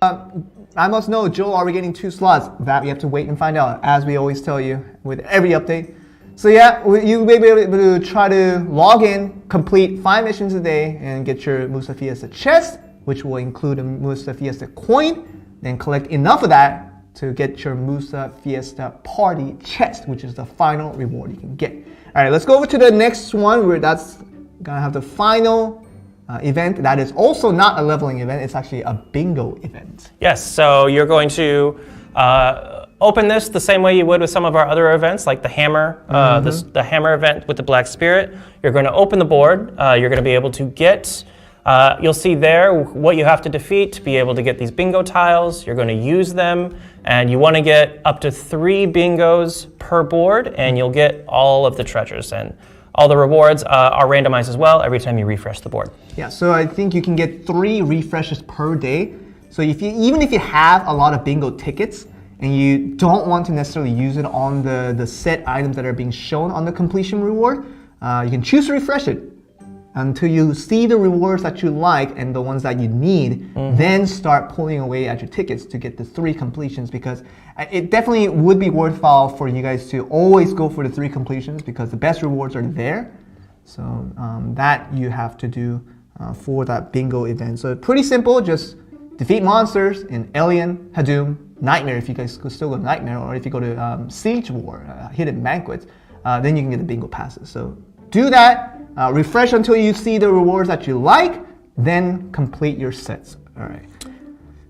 I must know, Joel, are we getting 2 slots? That we have to wait and find out, as we always tell you with every update. So yeah, you may be able to try to log in, complete 5 missions a day, and get your Musa Fiesta chest, which will include a Musa Fiesta coin, then collect enough of that to get your Musa Fiesta party chest, which is the final reward you can get. All right, let's go over to the next one, where that's gonna have the final event. That is also not a leveling event, it's actually a bingo event. Yes, so you're going to open this the same way you would with some of our other events, like the hammer, the hammer event with the Black Spirit. You're going to open the board. You're going to be able to get, you'll see there what you have to defeat to be able to get these bingo tiles. You're going to use them, and you want to get up to 3 bingos per board, and you'll get all of the treasures. And all the rewards are randomized as well every time you refresh the board. Yeah, so I think you can get 3 refreshes per day. So even if you have a lot of bingo tickets, and you don't want to necessarily use it on the set items that are being shown on the completion reward, you can choose to refresh it until you see the rewards that you like and the ones that you need, then start pulling away at your tickets to get the 3 completions, because it definitely would be worthwhile for you guys to always go for the 3 completions, because the best rewards are there. So that you have to do for that bingo event. So pretty simple, just defeat monsters in Alien, Hadum, Nightmare, if you guys could still go to Nightmare, or if you go to Siege War, Hidden Banquets, then you can get the bingo passes. So do that, refresh until you see the rewards that you like, then complete your sets. All right.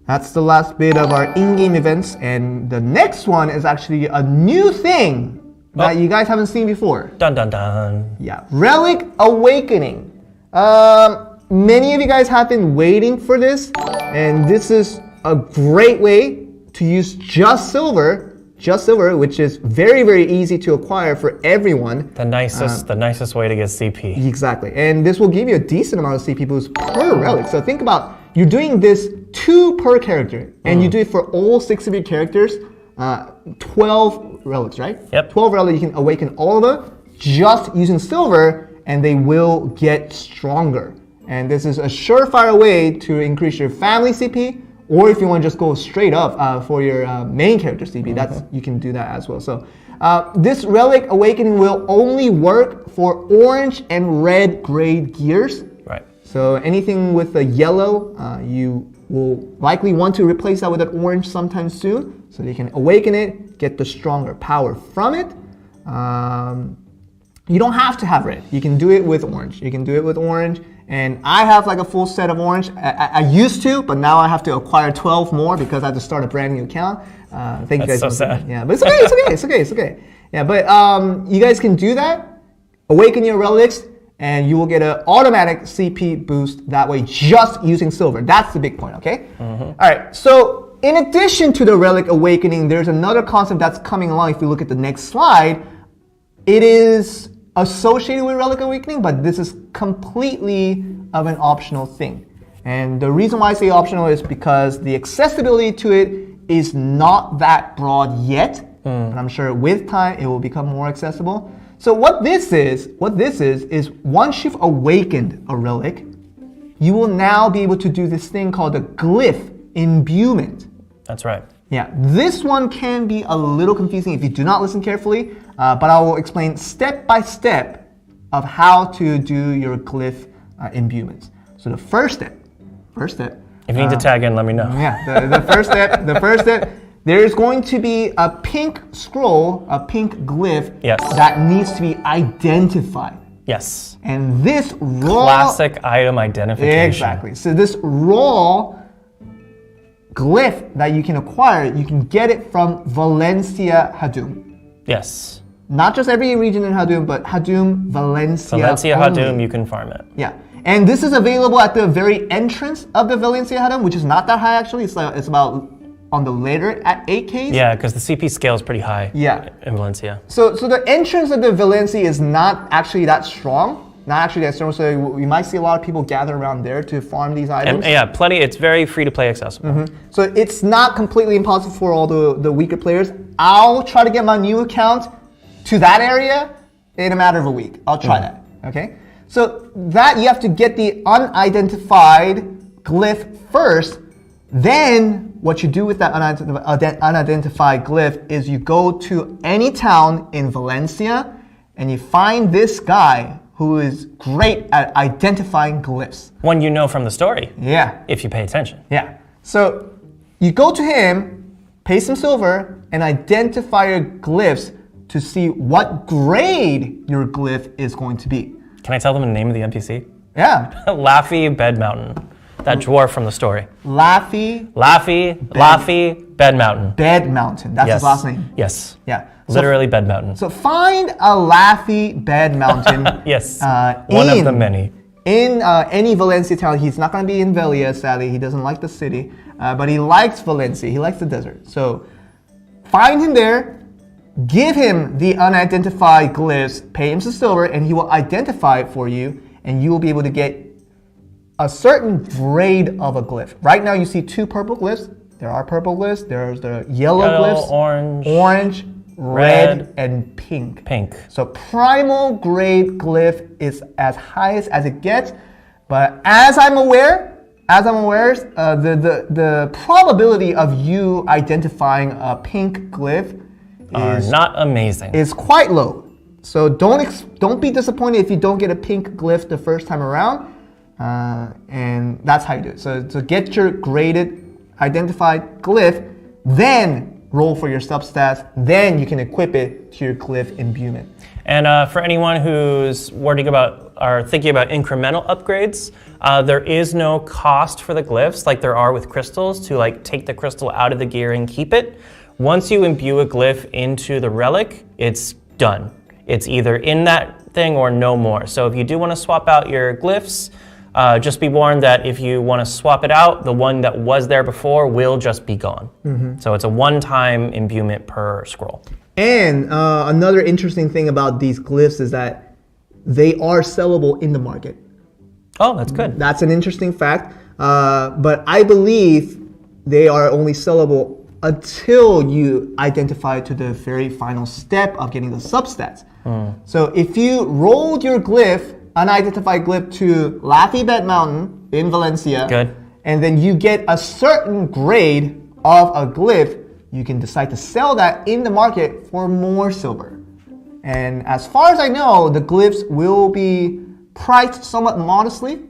That's the last bit of our in-game events, and the next one is actually a new thing that you guys haven't seen before. Dun dun dun. Yeah, Relic Awakening. Many of you guys have been waiting for this, and this is a great way to use just silver, which is very, very easy to acquire for everyone. The nicest way to get CP. Exactly, and this will give you a decent amount of CP boost per relic. So think about, you're doing this 2 per character, and you do it for all 6 of your characters, 12 relics, right? Yep. 12 relics, you can awaken all of them just using silver, and they will get stronger. And this is a surefire way to increase your family CP, or if you want to just go straight up for your main character CP, you can do that as well. So this Relic Awakening will only work for orange and red grade gears. Right. So anything with a yellow, you will likely want to replace that with an orange sometime soon, so you can awaken it, get the stronger power from it. You don't have to have red. You can do it with orange. And I have like a full set of orange. I used to, but now I have to acquire 12 more because I have to start a brand new account. Thank you guys. That's so sad. Yeah, but it's okay, it's okay. Yeah, but you guys can do that. Awaken your relics, and you will get an automatic CP boost that way, just using silver. That's the big point, okay? All right, so in addition to the Relic Awakening, there's another concept that's coming along. If you look at the next slide, it is associated with Relic Awakening, but this is completely of an optional thing. And the reason why I say optional is because the accessibility to it is not that broad yet, but I'm sure with time it will become more accessible. So what this is once you've awakened a relic, you will now be able to do this thing called a glyph imbuement. That's right. Yeah, this one can be a little confusing if you do not listen carefully, but I will explain step by step of how to do your glyph imbuements. So the first step. If you need to tag in, let me know. Yeah, the first step, there is going to be a pink scroll, a pink glyph that needs to be identified. Yes. And this raw... Classic item identification. Exactly. So this raw glyph that you can acquire, you can get it from Valencia Hadum. Yes. Not just every region in Hadum, but Hadum, Valencia only. Hadum, you can farm it. Yeah. And this is available at the very entrance of the Valencia Hadum, which is not that high actually. It's about on the later at 8Ks. Yeah, because the CP scale is pretty high in Valencia. So the entrance of the Valencia is not actually that strong. So you might see a lot of people gather around there to farm these items. And yeah, plenty. It's very free to play accessible. So it's not completely impossible for all the weaker players. I'll try to get my new account to that area in a matter of a week. I'll try that, okay? So that you have to get the unidentified glyph first Then what you do with that unidentified glyph is you go to any town in Valencia and you find this guy who is great at identifying glyphs. One you know from the story. Yeah. If you pay attention. Yeah. So you go to him, pay some silver, and identify your glyphs to see what grade your glyph is going to be. Can I tell them the name of the NPC? Yeah. Laffy Bed Mountain. That dwarf from the story. Laffy Bed Mountain. Bed Mountain. That's his last name. Yes. Yeah. Literally Bed Mountain. So find a Laffy Bed Mountain. Yes. One of the many. In any Valencia town. He's not going to be in Velia, sadly. He doesn't like the city. But he likes Valencia. He likes the desert. So find him there. Give him the unidentified glyphs. Pay him some silver. And he will identify it for you. And you will be able to get a certain grade of a glyph. Right now you see 2 purple glyphs. There are purple glyphs. There's the yellow glyphs. Orange, red, and pink. So primal grade glyph is as highest as it gets. But as I'm aware, the probability of you identifying a pink glyph is not amazing. Is quite low. So don't be disappointed if you don't get a pink glyph the first time around. And that's how you do it. So get your graded, identified glyph, then roll for your substats, then you can equip it to your glyph imbuement. And for anyone who's worrying about or thinking about incremental upgrades, there is no cost for the glyphs like there are with crystals to like take the crystal out of the gear and keep it. Once you imbue a glyph into the relic, it's done. It's either in that thing or no more. So if you do want to swap out your glyphs, just be warned that if you want to swap it out, the one that was there before will just be gone. So it's a one-time imbuement per scroll. And another interesting thing about these glyphs is that they are sellable in the market. Oh, that's good. That's an interesting fact. But I believe they are only sellable until you identify to the very final step of getting the substats. So if you rolled your glyph, unidentified glyph to Laffy Bed Mountain in Valencia, and then you get a certain grade of a glyph, you can decide to sell that in the market for more silver. And as far as I know, the glyphs will be priced somewhat modestly.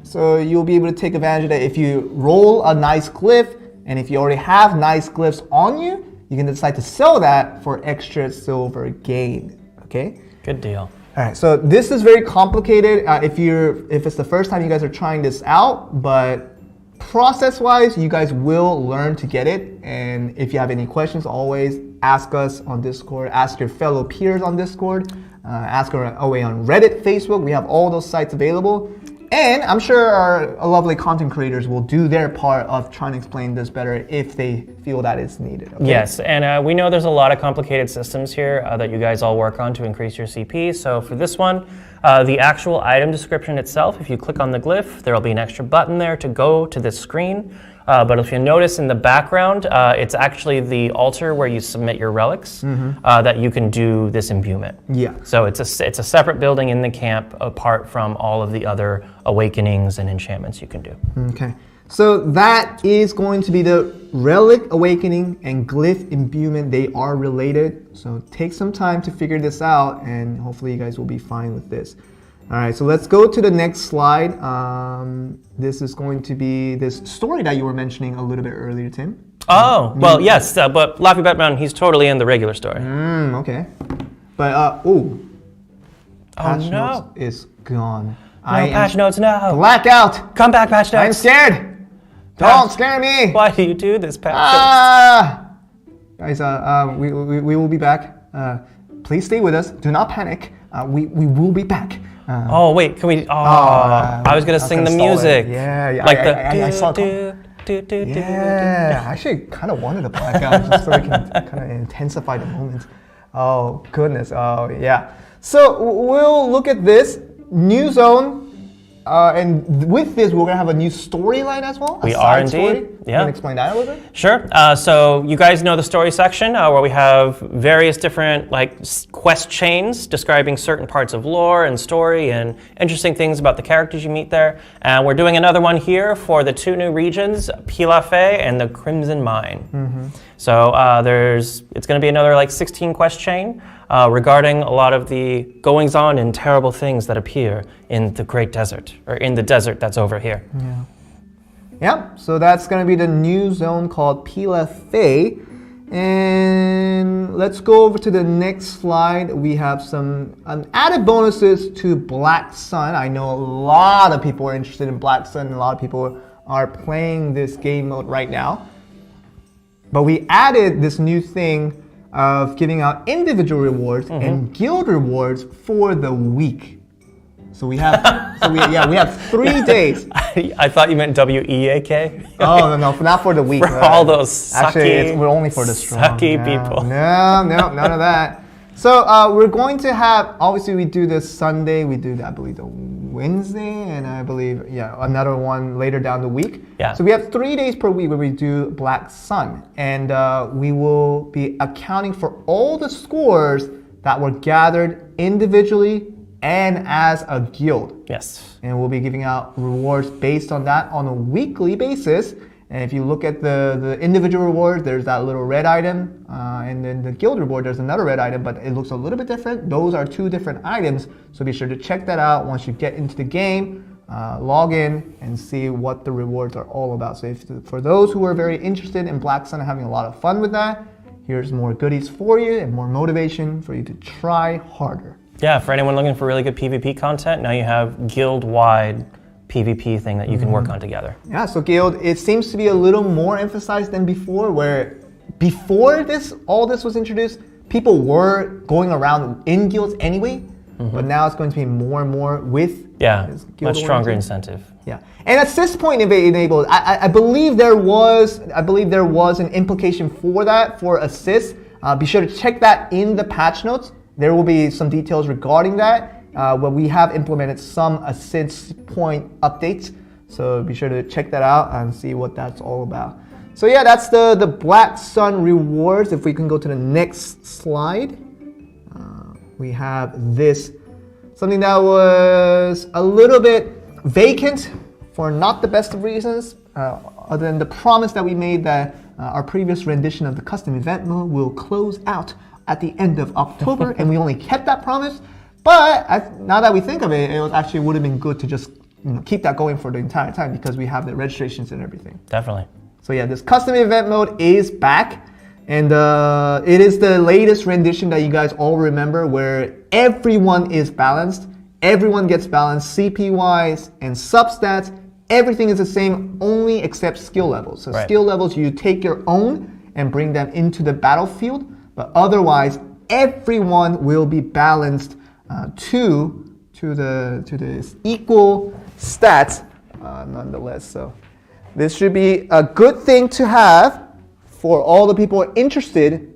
So you'll be able to take advantage of that. If you roll a nice glyph, and if you already have nice glyphs on you, you can decide to sell that for extra silver gain. Okay? Good deal. All right, so this is very complicated if it's the first time you guys are trying this out, but process-wise, you guys will learn to get it. And if you have any questions, always ask us on Discord, ask your fellow peers on Discord, ask away on Reddit, Facebook. We have all those sites available. And I'm sure our lovely content creators will do their part of trying to explain this better if they feel that it's needed. Okay? Yes, and we know there's a lot of complicated systems here that you guys all work on to increase your CP. So for this one, the actual item description itself, if you click on the glyph, there will be an extra button there to go to this screen. But if you notice in the background, it's actually the altar where you submit your relics that you can do this imbuement. Yeah. So it's a separate building in the camp apart from all of the other awakenings and enchantments you can do. Okay. So that is going to be the relic awakening and glyph imbuement. They are related. So take some time to figure this out and hopefully you guys will be fine with this. All right, so let's go to the next slide. This is going to be this story that you were mentioning a little bit earlier, Tim. Oh, well, yes, but Laffy Bed Mountain, he's totally in the regular story. Okay. But, patch notes is gone. Patch notes, no. Blackout. Come back, patch notes. I'm scared. Don't scare me. Why do you do this, patch notes? Guys, we will be back. Please stay with us. Do not panic. We will be back. Oh wait, can we? I was gonna sing the music. Yeah, like I saw it. Yeah, I actually kind of wanted a blackout just so we can kind of intensify the moment. Oh goodness. Oh yeah. So we'll look at this new zone. And with this, we're gonna have a new storyline as well. We are indeed. Story. Yeah. You can explain that a little bit? Sure. So you guys know the story section where we have various different quest chains describing certain parts of lore and story and interesting things about the characters you meet there. And we're doing another one here for the 2 new regions, Pilafé and the Crimson Mine. Mm-hmm. So it's going to be another 16 quest chain regarding a lot of the goings-on and terrible things that appear in the Great Desert, or in the desert that's over here. Yeah. Yeah, so that's going to be the new zone called Pilafé. And let's go over to the next slide. We have some added bonuses to Black Sun. I know a lot of people are interested in Black Sun, and a lot of people are playing this game mode right now. But we added this new thing of giving out individual rewards and guild rewards for the week. So we have, we have 3 days. I thought you meant WEAK. Oh no, not for the week. For all those sucky, actually, we're only for the strong. Sucky people. No, none of that. So we're going to have, obviously we do this Sunday, we do, I believe, the Wednesday, and I believe, another one later down the week. Yeah. So we have 3 days per week where we do Black Sun, and we will be accounting for all the scores that were gathered individually and as a guild. Yes. And we'll be giving out rewards based on that on a weekly basis. And if you look at the individual reward, there's that little red item. And then the guild reward, there's another red item, but it looks a little bit different. Those are 2 different items. So be sure to check that out once you get into the game, log in and see what the rewards are all about. So for those who are very interested in Black Sun and having a lot of fun with that, here's more goodies for you and more motivation for you to try harder. Yeah, for anyone looking for really good PvP content, now you have guild-wide PvP thing that you can work on together. Yeah, so guild, it seems to be a little more emphasized than before, where before all this was introduced, people were going around in guilds anyway, but now it's going to be more and more with this much stronger incentive. Yeah, and at this point enabled, I believe there was an implication for that for assists. Be sure to check that in the patch notes. There will be some details regarding that. Where we have implemented some assist point updates. So be sure to check that out and see what that's all about. So yeah, that's the Black Sun rewards. If we can go to the next slide. We have this, something that was a little bit vacant for not the best of reasons, other than the promise that we made that our previous rendition of the custom event mode will close out at the end of October, and we only kept that promise. But now that we think of it, it actually would have been good to just keep that going for the entire time because we have the registrations and everything. Definitely. So yeah, this custom event mode is back, and it is the latest rendition that you guys all remember, where everyone is balanced, everyone gets balanced CP-wise and substats. Everything is the same, only except skill levels. So skill levels, you take your own and bring them into the battlefield. But otherwise, everyone will be balanced to the equal stats, nonetheless. So this should be a good thing to have for all the people interested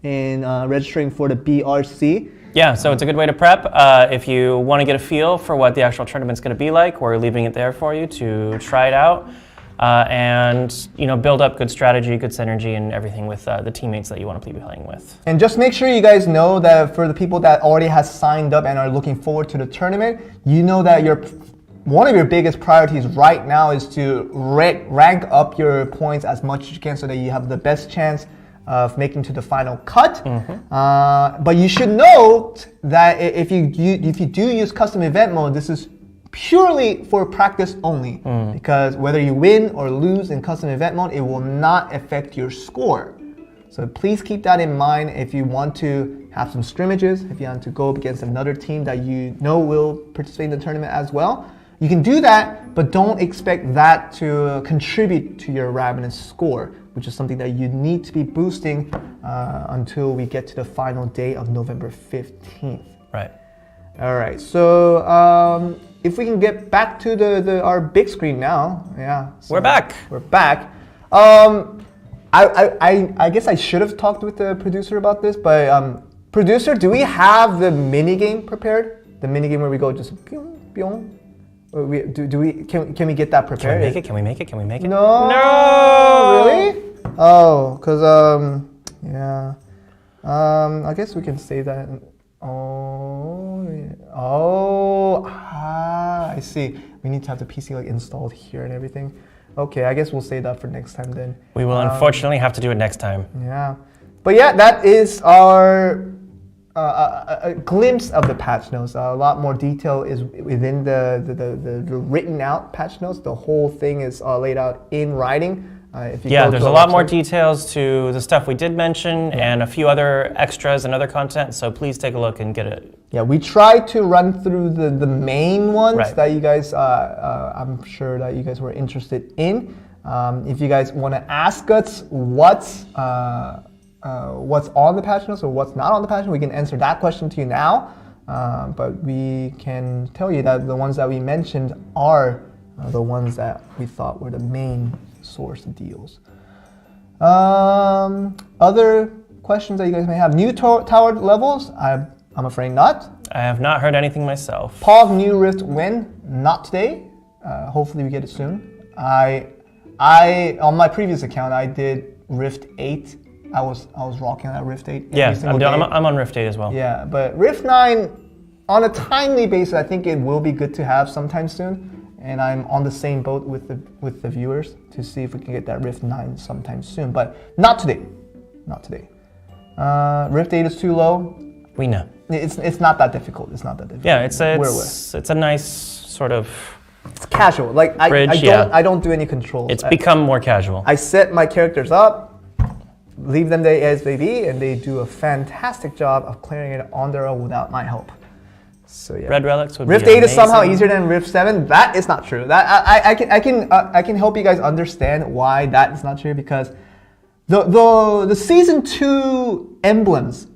in registering for the BRC. Yeah, so it's a good way to prep. If you want to get a feel for what the actual tournament's going to be like, we're leaving it there for you to try it out. And build up good strategy, good synergy, and everything with the teammates that you want to be playing with. And just make sure you guys know that for the people that already has signed up and are looking forward to the tournament, you know that one of your biggest priorities right now is to rank up your points as much as you can so that you have the best chance of making to the final cut. But you should note that if you do use custom event mode, this is purely for practice only, because whether you win or lose in custom event mode, it will not affect your score. So please keep that in mind if you want to have some scrimmages, if you want to go up against another team that you know will participate in the tournament as well. You can do that, but don't expect that to contribute to your Ravenous score, which is something that you need to be boosting until we get to the final day of November 15th. Right. All right, so if we can get back to our big screen now, so we're back. We're back. I guess I should have talked with the producer about this, but producer, do we have the mini game prepared? The mini game where we go just pyong, pyong? Can we get that prepared? Can we make it? Can we make it? No. No. Really? Oh, cause yeah. I guess we can save that. I see. We need to have the PC like installed here and everything. Okay, I guess we'll save that for next time then. We will unfortunately have to do it next time. Yeah, but yeah, that is our a glimpse of the patch notes. A lot more detail is within the written out patch notes. The whole thing is laid out in writing. There's a lot more details to the stuff we did mention and a few other extras and other content, so please take a look and get it. Yeah, we tried to run through the main ones that you guys, I'm sure that you guys were interested in. If you guys want to ask us what's on the patch notes or what's not on the patch notes, we can answer that question to you now. But we can tell you that the ones that we mentioned are the ones that we thought were the main source of deals. Other questions that you guys may have? New tower levels? I'm afraid not. I have not heard anything myself. Pog new Rift when? Not today. Hopefully we get it soon. I on my previous account I did Rift 8. I was rocking that Rift 8. Yeah, I'm on Rift 8 as well. Yeah, but Rift 9 on a timely basis, I think it will be good to have sometime soon. And I'm on the same boat with the viewers to see if we can get that Rift 9 sometime soon, but not today. Not today. Rift 8 is too low. We know. It's not that difficult. It's not that difficult. Yeah, it's a nice sort of. It's casual. Like I don't do any controls. It's become more casual. I set my characters up, leave them as they be, and they do a fantastic job of clearing it on their own without my help. So yeah. Red Relics would Rift be 8 amazing. is somehow easier than Rift 7. That is not true. That I can help you guys understand why that is not true, because the season 2 emblems,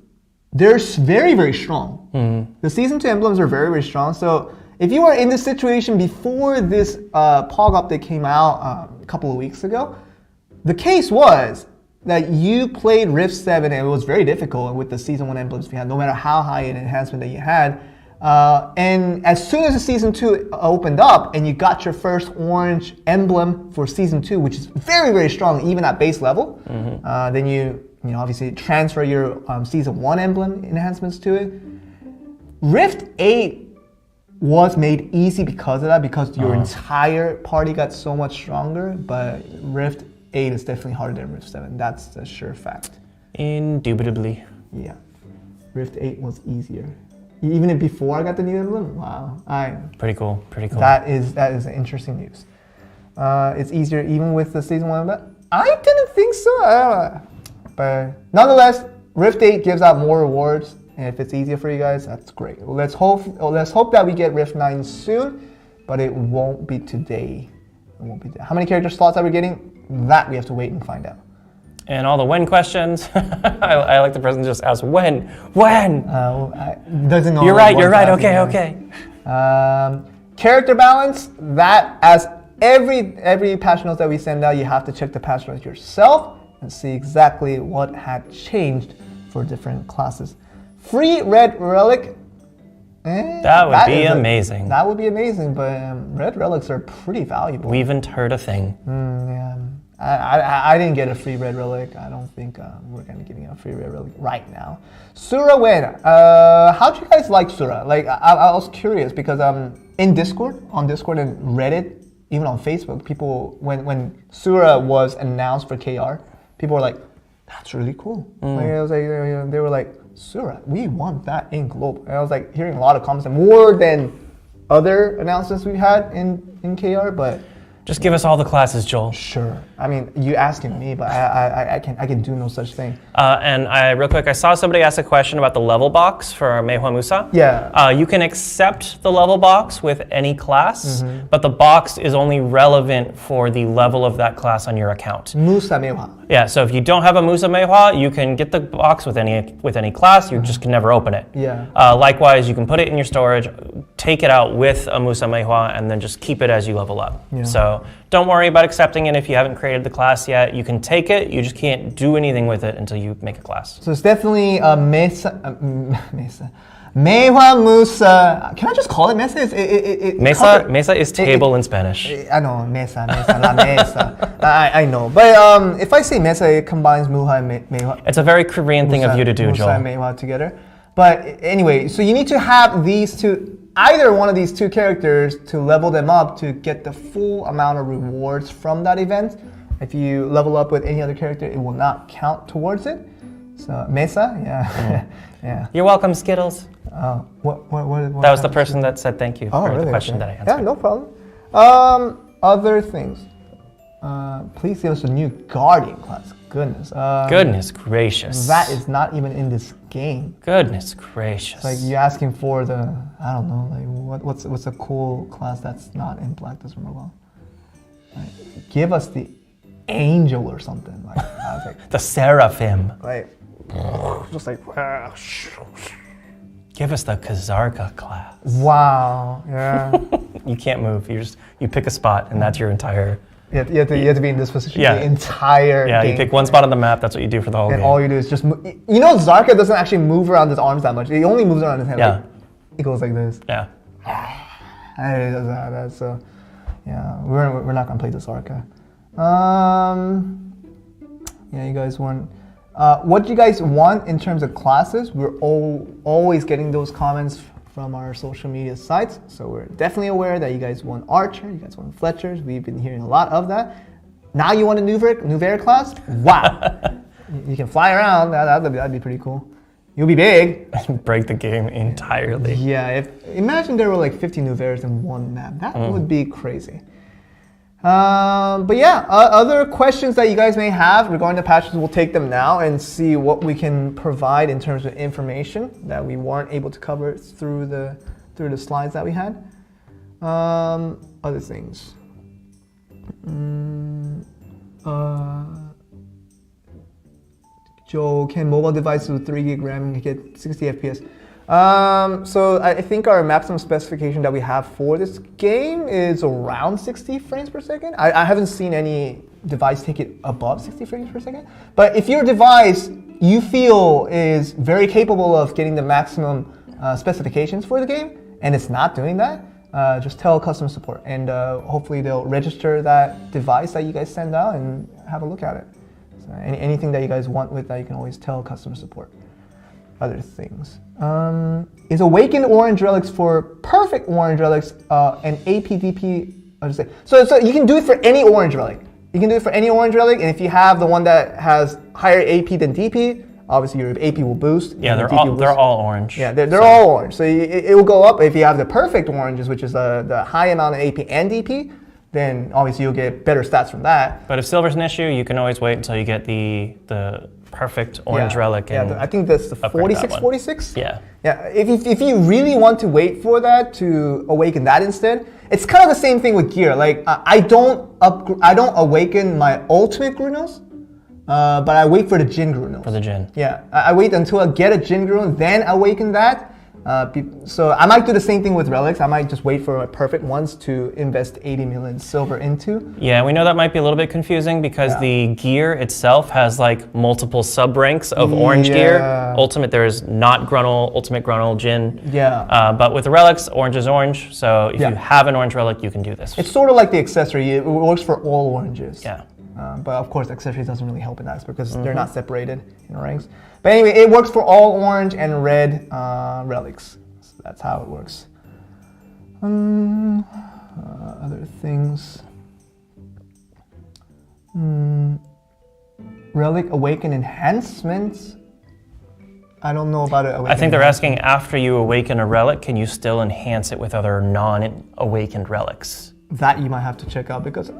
they're very, very strong. Mm-hmm. The season 2 emblems are very, very strong. So if you were in this situation before this POG update came out a couple of weeks ago, the case was that you played Rift 7 and it was very difficult with the season 1 emblems you had, no matter how high an enhancement that you had. And as soon as the season 2 opened up and you got your first orange emblem for season 2, which is very, very strong even at base level, then you obviously transfer your season 1 emblem enhancements to it. Rift 8 was made easy because of that, because your entire party got so much stronger, but Rift 8 is definitely harder than Rift 7. That's a sure fact. Indubitably. Yeah. Rift 8 was easier. Even before I got the new emblem? Wow. Pretty cool. That is interesting news. It's easier even with the season 1 emblem? I didn't think so. But nonetheless, Rift 8 gives out more rewards, and if it's easier for you guys, that's great. Let's hope that we get Rift 9 soon, but it won't be today. It won't be today. How many character slots are we getting? That we have to wait and find out. And all the when questions, I like the person just ask when. Doesn't know. You're right. Okay. Character balance. That as every patch note that we send out, you have to check the patch notes yourself and see exactly what had changed for different classes. Free red relic. That would be amazing. That would be amazing, but red relics are pretty valuable. We haven't heard a thing. Yeah. I didn't get a free red relic. I don't think we're gonna be giving a free red relic right now. Sura when? How'd you guys like Sura? Like I was curious because in Discord and Reddit, even on Facebook, people when Sura was announced for KR, people were like, "That's really cool." Like, I was like, they were like, "Sura, we want that in global." And I was like hearing a lot of comments, more than other announcements we had in KR, but. Just give us all the classes, Joel. Sure. I mean, you asking me, but I can do no such thing. And real quick, I saw somebody ask a question about the level box for Maehwa Musa. Yeah. You can accept the level box with any class, but the box is only relevant for the level of that class on your account. Musa Maehwa. Yeah. So if you don't have a Musa Maehwa, you can get the box with any class. You just can never open it. Yeah. Likewise, you can put it in your storage, take it out with a Musa Maehwa, and then just keep it as you level up. Yeah. So don't worry about accepting it if you haven't created the class yet. You can take it, you just can't do anything with it until you make a class. So it's definitely a Maehwa, Musa. Can I just call it mesa? Mesa is table in Spanish. I know, mesa, la mesa. I know. But if I say mesa, it combines Muha and Maehwa. It's a very Korean thing of you to do, Musa Joel. and Maehwa together. But anyway, so you need to have these two, either one of these two characters to level them up to get the full amount of rewards from that event. If you level up with any other character, it will not count towards it. So Mesa, yeah, yeah. You're welcome, Skittles. What That was the person that said thank you for really? the question Okay. that I answered. Yeah, no problem. Other things. Please give us a new Guardian class. Goodness. Goodness gracious. That is not even in this game. Goodness gracious. It's like you're asking for the, I don't know, like what's a cool class that's not in Black Desert Mobile? Like, give us the Angel or something. Like, I was like, the Seraphim. like just like, Give us the Kazarka class. wow, yeah. You can't move. You pick a spot, and that's your entire. You have to be in this position Yeah. the entire Yeah, game. you pick one spot on the map. That's what you do for the whole And game. all you do is just move. You know, Zarka doesn't actually move around his arms that much. He only moves around his hand. Yeah. Like, it goes like this. Yeah. And it does that. So, yeah, we're not gonna play the Zarka. Yeah, you guys want. What do you guys want in terms of classes? We're always getting those comments from our social media sites, so we're definitely aware that you guys want Archer, you guys want Fletchers. We've been hearing a lot of that. Now you want a Nuvera class? Wow! You can fly around. That'd be pretty cool. You'll be big. Break the game entirely. Yeah. Imagine there were like 50 Nuveras in one map. That would be crazy. But yeah, other questions that you guys may have regarding the patches, we'll take them now and see what we can provide in terms of information that we weren't able to cover through the slides that we had. Other things. Joe, can mobile devices with 3 gig RAM get 60 FPS? So I think our maximum specification that we have for this game is around 60 frames per second. I haven't seen any device take it above 60 frames per second. But if your device you feel is very capable of getting the maximum specifications for the game, and it's not doing that, just tell customer support, and hopefully they'll register that device that you guys send out and have a look at it. So anything that you guys want with that, you can always tell customer support. Other things. Is Awakened Orange Relics for perfect Orange Relics and APDP? So you can do it for any Orange Relic. You can do it for any Orange Relic, and if you have the one that has higher AP than DP, obviously your AP will boost. Yeah, they're all orange. Yeah, they're all orange. So it will go up if you have the perfect oranges, which is the high amount of AP and DP. Then obviously you'll get better stats from that. But if silver's an issue, you can always wait until you get the perfect orange relic. Yeah, I think that's the 4646. Yeah. Yeah. If you really want to wait for that to awaken that instead, it's kind of the same thing with gear. Like I don't awaken my ultimate Grunos, but I wait for the Jin Grunos. For the Jin. Yeah, I wait until I get a Jin Gruno, then awaken that. So I might do the same thing with relics. I might just wait for my perfect ones to invest 80 million silver into. Yeah, we know that might be a little bit confusing because the gear itself has like multiple sub ranks of orange gear. Ultimate, there's not Gruntle, ultimate Gruntle, Jin. Yeah. But with the relics, orange is orange. So if you have an orange relic, you can do this. It's sort of like the accessory. It works for all oranges. Yeah. But of course, accessories doesn't really help in that because they're not separated in the ranks. But anyway, it works for all orange and red relics. So that's how it works. Other things. Relic Awaken enhancements. I don't know about it. I think they're asking after you awaken a relic, can you still enhance it with other non-awakened relics? That you might have to check out because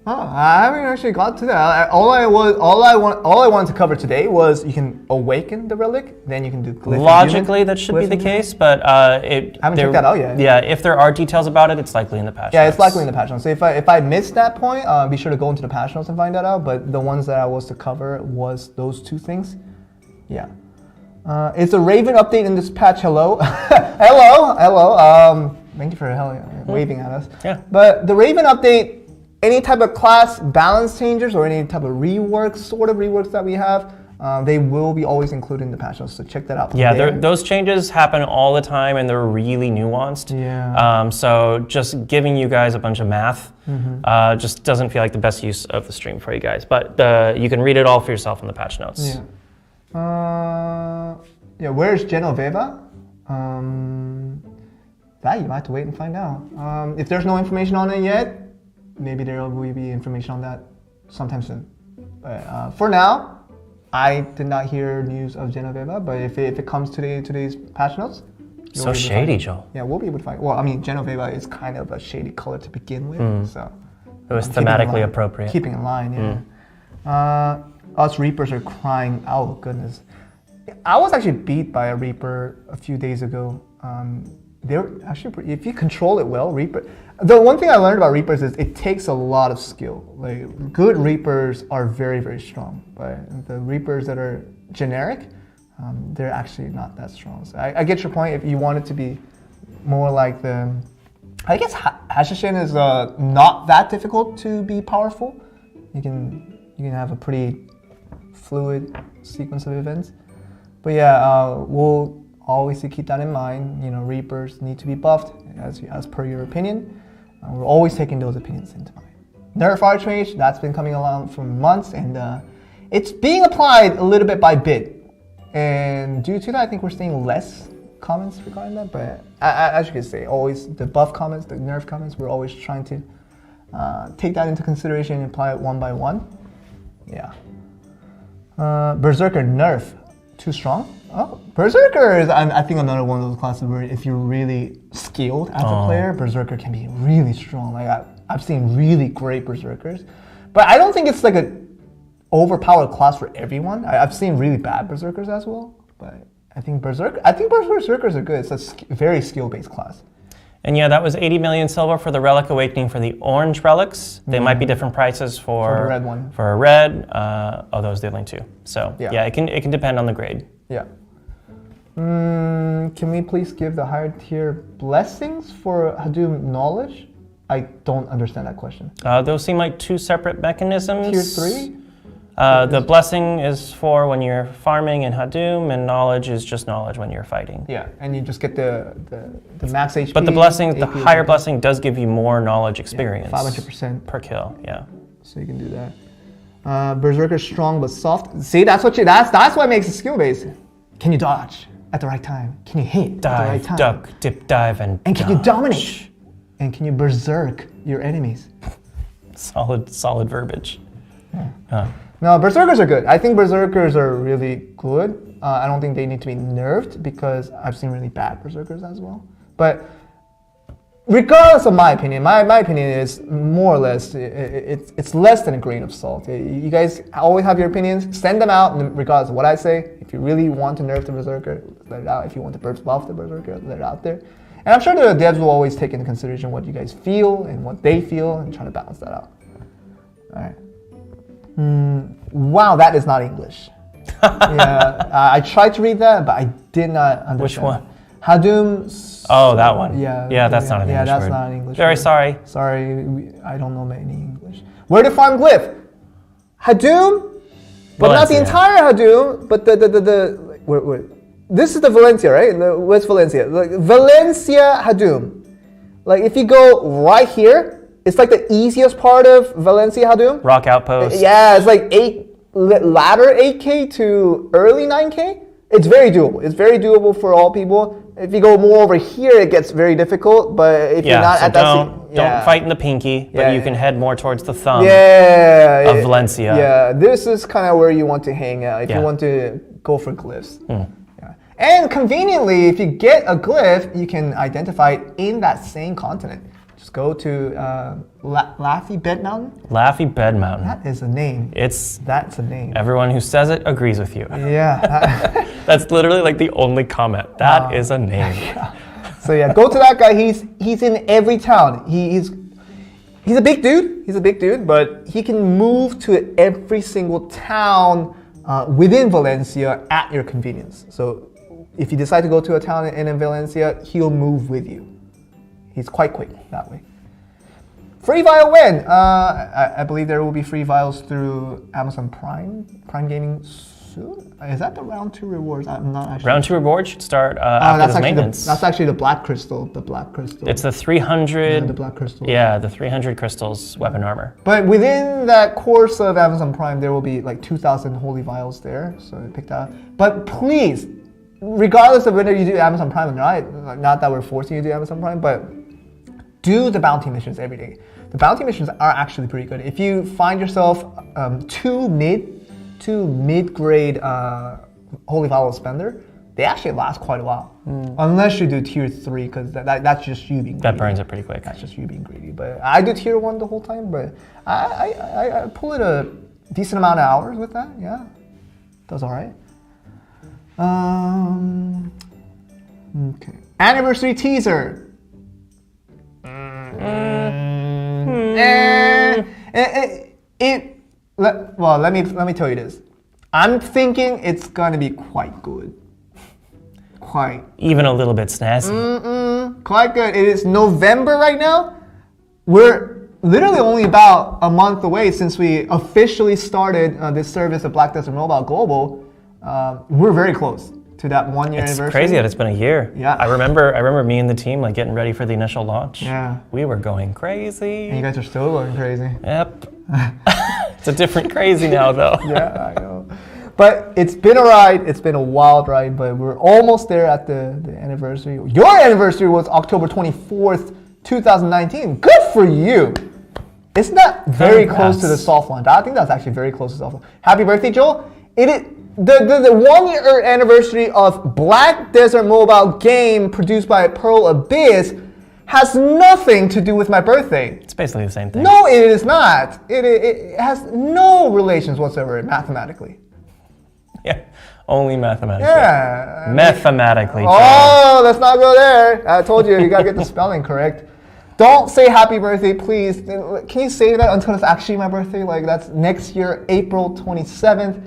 I haven't actually got to that. All I wanted to cover today was you can awaken the relic, then you can do glyph. Logically, that should be the case, but I haven't checked that out yet. Yeah, if there are details about it, it's likely in the patch notes. Yeah, it's likely in the patch notes. So if I missed that point, be sure to go into the patch notes and find that out. But the ones that I was to cover was those two things. Yeah. Is the Raven update in this patch? Hello, hello. Thank you for waving at us. Yeah. But the Raven update. Any type of class balance changes or any type of reworks, sort of reworks that we have, They will be always included in the patch notes, so check that out. Yeah, those changes happen all the time, and they're really nuanced. Yeah. So just giving you guys a bunch of math just doesn't feel like the best use of the stream for you guys. But you can read it all for yourself in the patch notes. Yeah. Yeah. Where's Genoveva? That you might have to wait and find out. If there's no information on it yet, maybe there will be information on that sometime soon. But for now, I did not hear news of Genoveva, but if it comes today's patch notes, so shady, Joel. Yeah, we'll be able to find. Well, I mean, Genoveva is kind of a shady color to begin with, so it was thematically appropriate. Keeping in line, yeah. Us Reapers are crying out. Goodness, I was actually beat by a Reaper a few days ago. They're actually, if you control it well, Reaper. The one thing I learned about Reapers is it takes a lot of skill. Like good Reapers are very, very strong, but the Reapers that are generic, they're actually not that strong. So I get your point. If you want it to be more like the, I guess Hashashin is not that difficult to be powerful. You can have a pretty fluid sequence of events. But yeah, we'll always keep that in mind. You know, Reapers need to be buffed as per your opinion. We're always taking those opinions into mind. Nerf Archmage, that's been coming along for months, and it's being applied a little bit by bit. And due to that, I think we're seeing less comments regarding that. But as you can say, always the buff comments, the nerf comments, we're always trying to take that into consideration and apply it one by one. Yeah. Berserker nerf, too strong? Oh, Berserker is, I think, another one of those classes where if you're really skilled as a player, Berserker can be really strong. Like I've seen really great Berserkers, but I don't think it's like a overpowered class for everyone. I've seen really bad Berserkers as well, but I think Berserkers are good. It's a very skill-based class. And yeah, that was 80 million silver for the Relic Awakening for the orange relics. They might be different prices for the red one. For a red, those dealing too. So yeah, it can depend on the grade. Yeah. Can we please give the higher tier blessings for Hadoom knowledge? I don't understand that question. Those seem like two separate mechanisms. Tier 3? The blessing is for when you're farming in Hadoom, and knowledge is just knowledge when you're fighting. Yeah, and you just get the max HP. But the blessing, the higher blessing does give you more knowledge experience. 500% per kill, yeah. So you can do that. Berserker strong but soft. See, that's what makes it skill based. Can you dodge at the right time? Can you hit at the right time? Duck, dip, dive, and can you dominate? And can you berserk your enemies? Solid verbiage. Yeah. No, Berserkers are good. I think Berserkers are really good. I don't think they need to be nerfed because I've seen really bad Berserkers as well. But regardless of my opinion, my opinion is more or less, it's less than a grain of salt. You guys always have your opinions. Send them out regardless of what I say. If you really want to nerf the Berserker, let it out. If you want to buff the Berserker, let it out there. And I'm sure the devs will always take into consideration what you guys feel and what they feel and try to balance that out. All right. Wow, that is not English. Yeah, I tried to read that, but I did not understand. Which one? Hadoom. Oh, that one. Yeah, that's not an English word. Yeah, that's not an English Very word. sorry. Sorry, I don't know any English. Where to farm glyph? Hadoom, but not the entire Hadoom, but where, this is the Valencia, right? West Valencia. Like Valencia Hadoom. Like if you go right here, it's like the easiest part of Valencia Hadoom. Rock Outpost. Yeah, it's like latter 8K to early 9K. It's very doable. It's very doable for all people. If you go more over here, it gets very difficult. But if you're not at that, don't fight in the pinky, but you can head more towards the thumb. Of Valencia. Yeah, this is kind of where you want to hang out if you want to go for glyphs. Yeah. And conveniently, if you get a glyph, you can identify it in that same continent. Just go to Laffy Bed Mountain. Laffy Bed Mountain. That is a name. That's a name. Everyone who says it agrees with you. Yeah. That's literally like the only comment. That is a name. Yeah. So yeah, go to that guy. He's in every town. He's a big dude. He's a big dude, but he can move to every single town within Valencia at your convenience. So if you decide to go to a town in Valencia, he'll move with you. He's quite quick that way. Free vial when? I believe there will be free vials through Amazon Prime Gaming soon. Is that the round 2 rewards? I'm not actually. Round 2 rewards should start after this maintenance. That's actually the black crystal. The black crystal. It's the 300. The black crystal. Yeah, the 300 crystals weapon armor. But within that course of Amazon Prime, there will be like 2,000 holy vials there. So pick that. But please, regardless of whether you do Amazon Prime or not that we're forcing you to do Amazon Prime, but do the bounty missions every day. The bounty missions are actually pretty good. If you find yourself two mid-grade holy vial spender, they actually last quite a while. Unless you do tier 3, because that's just you being greedy. That burns it pretty quick. That's just you being greedy. But I do tier 1 the whole time, but I pull it a decent amount of hours with that. Yeah, does all right. Okay. Anniversary teaser. Well, let me tell you this. I'm thinking it's gonna be quite good. Quite. Even a little bit snazzy. Quite good. It is November right now. We're literally only about a month away since we officially started this service of Black Desert Mobile Global. We're very close to that 1 year anniversary. It's crazy that it's been a year. Yeah. I remember me and the team like getting ready for the initial launch. Yeah. We were going crazy. And you guys are still going crazy. Yep. It's a different crazy now though. Yeah, I know. But it's been a ride. It's been a wild ride, but we're almost there at the anniversary. Your anniversary was October 24th, 2019. Good for you. Isn't that very close to the soft launch? I think that's actually very close to soft launch. Happy birthday, Joel. It is the 1 year anniversary of Black Desert Mobile game produced by Pearl Abyss has nothing to do with my birthday. It's basically the same thing. No, it is not. It has no relations whatsoever mathematically. Yeah, only mathematically. Yeah. Mathematically. Oh, let's not go there. I told you gotta get the spelling correct. Don't say happy birthday, please. Can you say that until it's actually my birthday? Like that's next year, April 27th.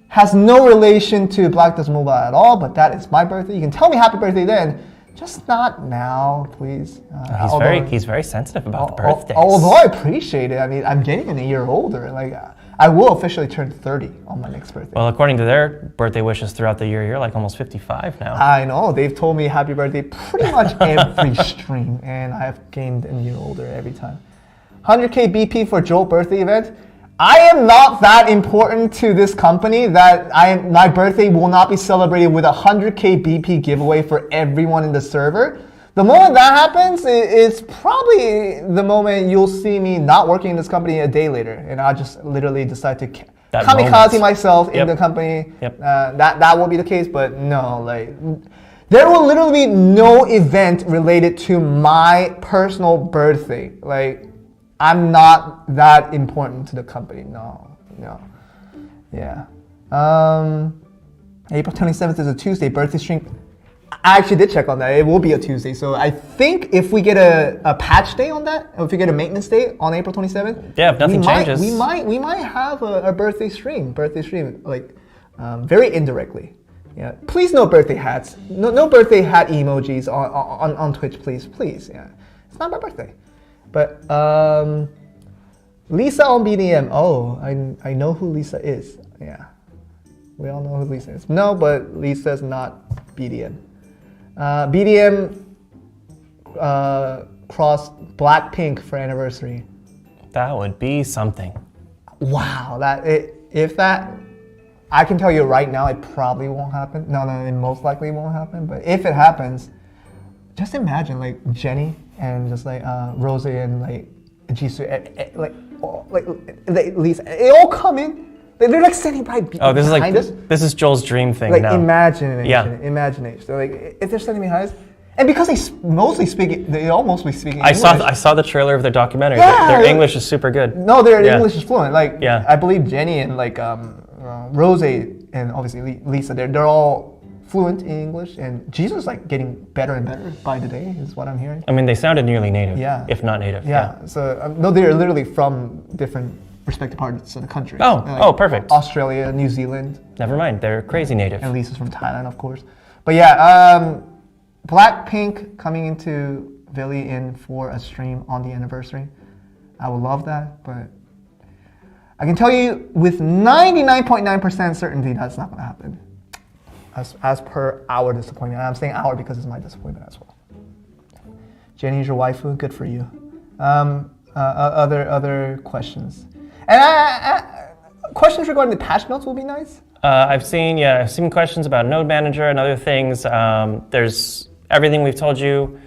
Has no relation to Black Desert Mobile at all, but that is my birthday. You can tell me happy birthday then, just not now, please. He's very sensitive about the birthdays. Although I appreciate it. I mean, I'm getting a year older. Like, I will officially turn 30 on my next birthday. Well, according to their birthday wishes throughout the year, you're like almost 55 now. I know. They've told me happy birthday pretty much every stream, and I have gained a year older every time. 100K BP for Joel birthday event. I am not that important to this company that my birthday will not be celebrated with a 100K BP giveaway for everyone in the server. The moment that happens, it's probably the moment you'll see me not working in this company a day later, and I'll just literally decide to kamikaze myself in the company. Yep. That will be the case, but no, like there will literally be no event related to my personal birthday. Like I'm not that important to the company. No. Yeah. April 27th is a Tuesday birthday stream. I actually did check on that. It will be a Tuesday. So I think if we get a patch day on that, or if we get a maintenance day on April 27th, yeah, if nothing changes, we might have a birthday stream, like very indirectly. Yeah. Please no birthday hats. No birthday hat emojis on Twitch, please. Yeah. It's not my birthday. But Lisa on BDM. Oh, I know who Lisa is. Yeah. We all know who Lisa is. No, but Lisa's not BDM. BDM crossed Blackpink for anniversary. That would be something. Wow, I can tell you right now, it probably won't happen. No, it most likely won't happen. But if it happens, just imagine like Jenny and just like Rose and like Jisoo, like Lisa, they all come in. They're like standing by behind us. This is Joel's dream thing like now. Imagination. So like if they're standing behind us, and because they all mostly speak English. I saw the trailer of their documentary. Yeah, their English is super good. No, their English is fluent. Like yeah. I believe Jenny and like Rose and obviously Lisa, they're all fluent in English, and Jisoo's like getting better and better by the day, is what I'm hearing. I mean, they sounded nearly native, if not native. Yeah. So no, they're literally from different respective parts of the country. Perfect. Australia, New Zealand. Never mind, they're crazy native. And Lisa's from Thailand, of course. But yeah, Blackpink coming into Velia in for a stream on the anniversary. I would love that, but I can tell you with 99.9% certainty that's not going to happen. As per our disappointment. And I'm saying our because it's my disappointment as well. Jenny's your waifu, good for you. Other questions. And questions regarding the patch notes will be nice. I've seen questions about Node Manager and other things. There's everything we've told you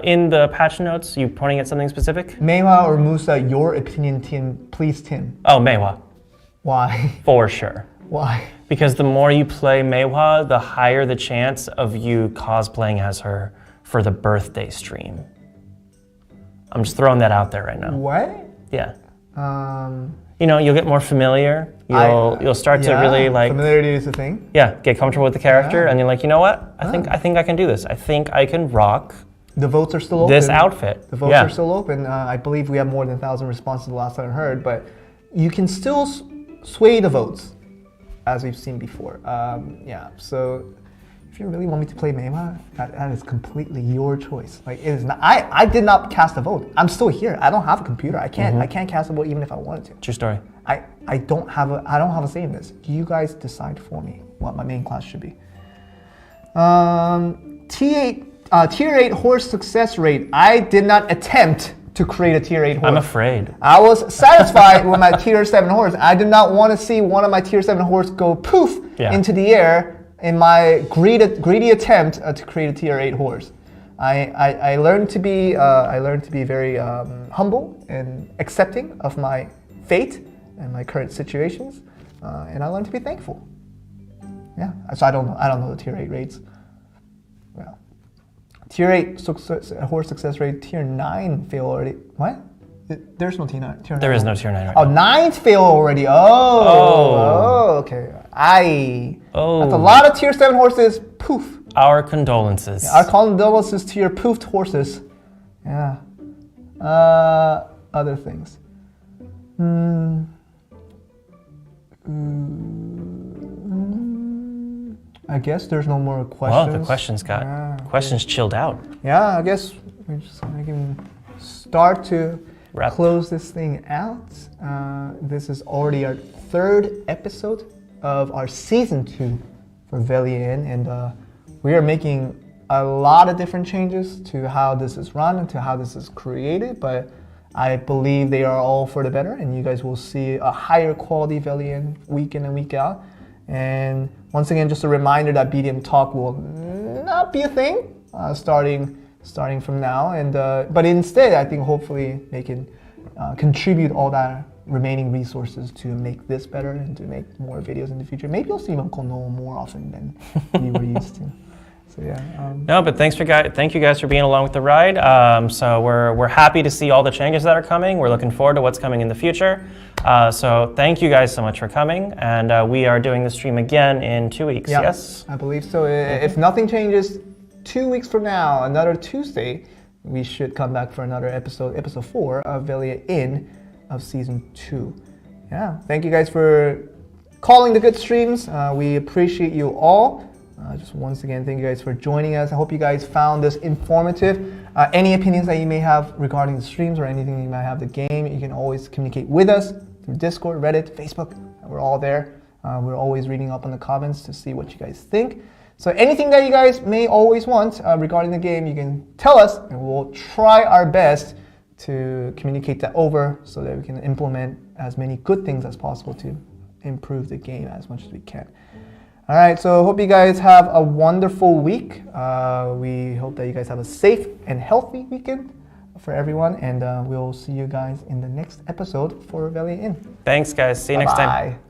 in the patch notes. You pointing at something specific? Maehwa or Musa, your opinion, Tim, please, Tim. Oh, Maehwa. Why? For sure. Why? Because the more you play Maehwa, the higher the chance of you cosplaying as her for the birthday stream. I'm just throwing that out there right now. What? Yeah. You'll get more familiar. You'll start to really like familiarity is a thing. Yeah, get comfortable with the character, and you're like, you know what? I think I can do this. I think I can rock. The votes are still open. This outfit. The votes are still open. I believe we have more than 1,000 responses the last time I heard, but you can still sway the votes, as we've seen before. So if you really want me to play Maehwa, that is completely your choice. Like it is not. I did not cast a vote. I'm still here. I don't have a computer. I can't cast a vote even if I wanted to. True story. I don't have a say in this. You guys decide for me what my main class should be. Tier 8 horse success rate. I did not attempt to create a tier 8 horse. I'm afraid. I was satisfied with my tier 7 horse. I did not want to see one of my tier 7 horse go poof into the air in my greedy attempt to create a tier 8 horse. I learned to be very humble and accepting of my fate and my current situations, and I learned to be thankful. Yeah, so I don't know the tier 8 rates. Yeah. Tier 8 horse success rate, tier 9 fail already. What? There's no tier 9. There is no tier 9 right now. Oh, 9's fail already. Okay. That's a lot of tier 7 horses. Poof. Our condolences. Yeah, our condolences to your poofed horses. Yeah. Other things. I guess there's no more questions. Well, the questions chilled out. Yeah, I guess we can start to close this thing out. This is already our 3rd episode of our season 2 for Velia, and we are making a lot of different changes to how this is run and to how this is created, but I believe they are all for the better, and you guys will see a higher quality Velia week in and week out. And once again, just a reminder that BDM Talk will not be a thing starting from now, and but instead, I think hopefully they can contribute all that remaining resources to make this better and to make more videos in the future. Maybe you'll see Uncle Noel more often than we were used to. So yeah. No, but thank you guys for being along with the ride. So we're happy to see all the changes that are coming. We're looking forward to what's coming in the future. So thank you guys so much for coming, and we are doing the stream again in 2 weeks. Yeah, yes, I believe so. If nothing changes, 2 weeks from now, another Tuesday, we should come back for another episode 4 of Velia In of season 2. Yeah, thank you guys for calling the good streams. We appreciate you all. Just once again, thank you guys for joining us. I hope you guys found this informative. Any opinions that you may have regarding the streams or anything you might have the game, you can always communicate with us through Discord, Reddit, Facebook. We're all there. We're always reading up on the comments to see what you guys think. So anything that you guys may always want regarding the game, you can tell us, and we'll try our best to communicate that over so that we can implement as many good things as possible to improve the game as much as we can. All right, so hope you guys have a wonderful week. We hope that you guys have a safe and healthy weekend for everyone, and we'll see you guys in the next episode for Velia In. Thanks, guys. See you next time.